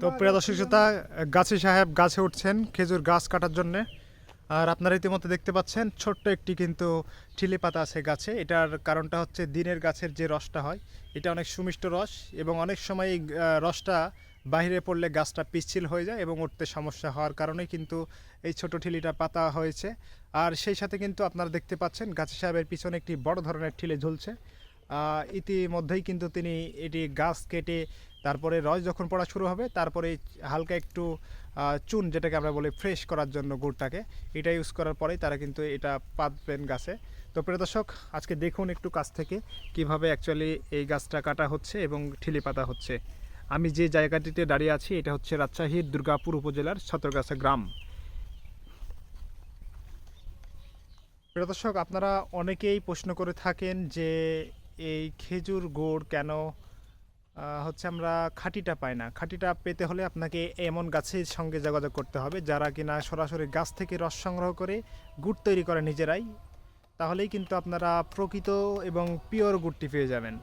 তো প্রিয় দর্শক শ্রোতা, গাছি সাহেব গাছে উঠছেন খেজুর গাছ কাটার জন্য। আর আপনারা ইতিমধ্যে দেখতে পাচ্ছেন ছোট্ট একটি কিন্তু ঠিলি পাতা আছে গাছে। এটার কারণটা হচ্ছে দিনের গাছের যে রসটা হয়, এটা অনেক সুমিষ্ট রস, এবং অনেক সময় এই রসটা বাইরে পড়লে গাছটা পিচ্ছিল হয়ে যায় এবং উঠতে সমস্যা হওয়ার কারণে কিন্তু এই ছোট ঠিলিটা পাতা হয়েছে। আর সেই সাথে কিন্তু আপনারা দেখতে পাচ্ছেন গাছি সাহেবের পিছনে একটি বড় ধরনের ঠিলে ঝুলছে। ইতিমধ্যেই কিন্তু তিনি এটি গাছ কেটে তারপরে রস যখন পড়া শুরু হবে, তারপরে হালকা একটু চুন, যেটাকে আমরা বলি ফ্রেশ করার জন্য গুড়টাকে, এটা ইউজ করার পরেই তারা কিন্তু এটা পাতবেন গাছে। তো প্রিয় দর্শক, আজকে দেখুন একটু কাছ থেকে কিভাবে অ্যাকচুয়ালি এই গাছটা কাটা হচ্ছে এবং ঠিলি পাতা হচ্ছে। আমি যে জায়গাটিতে দাঁড়িয়ে আছি এটা হচ্ছে রাজশাহীর দুর্গাপুর উপজেলার ছতরগাছা গ্রাম। প্রিয় দর্শক, আপনারা অনেকেই প্রশ্ন করে থাকেন যে এই খেজুর গুড় কেন হচ্ছে আমরা খাঁটিটা পাই না। খাঁটিটা পেতে হলে আপনাকে এমন গাছের সঙ্গে যোগাযোগ করতে হবে যারা কিনা সরাসরি গাছ থেকে রস সংগ্রহ করে গুড় তৈরি করে নিজেরাই। তাহলেই কিন্তু আপনারা প্রকৃত এবং পিওর গুড়টি পেয়ে যাবেন।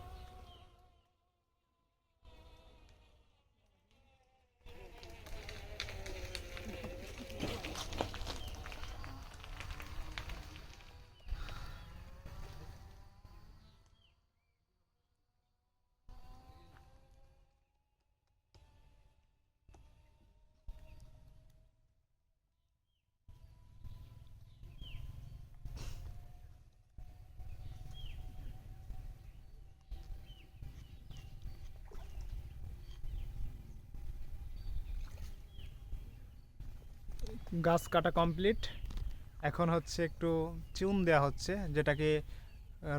গাছ কাটা কমপ্লিট। এখন হচ্ছে একটু চুন দেওয়া হচ্ছে, যেটাকে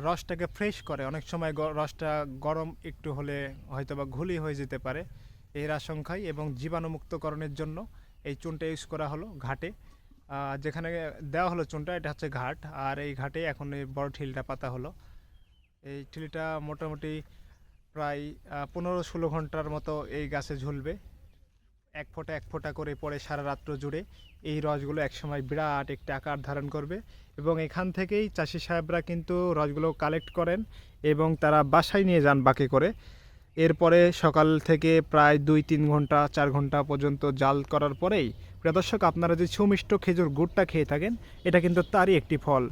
রসটাকে ফ্রেশ করে। অনেক সময় রসটা গরম একটু হলে হয়তো বা ঘুলি হয়ে যেতে পারে, এর আশঙ্কায় এবং জীবাণুমুক্তকরণের জন্য এই চুনটা ইউজ করা হলো ঘাটে। যেখানে দেওয়া হলো চুনটা, এটা হচ্ছে ঘাট। আর এই ঘাটে এখন এই বড় ঠিলটা পাতা হলো। এই ঠিলিটা মোটামুটি প্রায় 15-16 ঘন্টার মতো এই গাছে ঝুলবে। এক ফোঁটা এক ফোঁটা করে পড়ে সারা রাত্র জুড়ে। এই রসগুলো একসময় বিরাট একটি আকার ধারণ করবে এবং এখান থেকেই চাষি সাহেবরা কিন্তু রসগুলো কালেক্ট করেন এবং তারা বাসায় নিয়ে যান বাকি করে। এরপরে সকাল থেকে প্রায় 2-3 ঘন্টা 4 ঘন্টা পর্যন্ত জাল করার পরেই, প্রিয় দর্শক, আপনারা যে সুমিষ্ট খেজুর গুড়টা খেয়ে থাকেন, এটা কিন্তু তারই একটি ফল।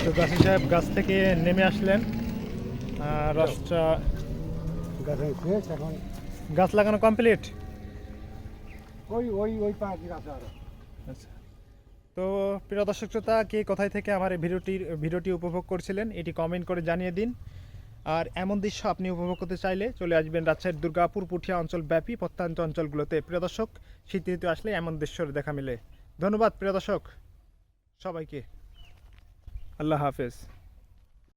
তো চাষি সাহেব গাছ থেকে নেমে আসলেন। রসটা গাছে শেষ এখন। গাছ লাগানো কমপ্লিট। ওই ওই ওই পাঁচ গাছ আরো। আচ্ছা, তো প্রিয় দর্শক শ্রোতা, কে কোথায় থেকে আমার এই ভিডিওটি উপভোগ করছিলেন এটি কমেন্ট করে জানিয়ে দিন। আর এমন দৃশ্য আপনি উপভোগ করতে চাইলে চলে আসবেন রাজশাহীর দুর্গাপুর পুঠিয়া অঞ্চল ব্যাপী প্রত্যন্ত অঞ্চলগুলোতে। প্রিয় দর্শক, শীত ঋতু আসলে এমন দৃশ্যের দেখা মিলে। ধন্যবাদ প্রিয় দর্শক সবাইকে। আল্লাহ হাফেজ।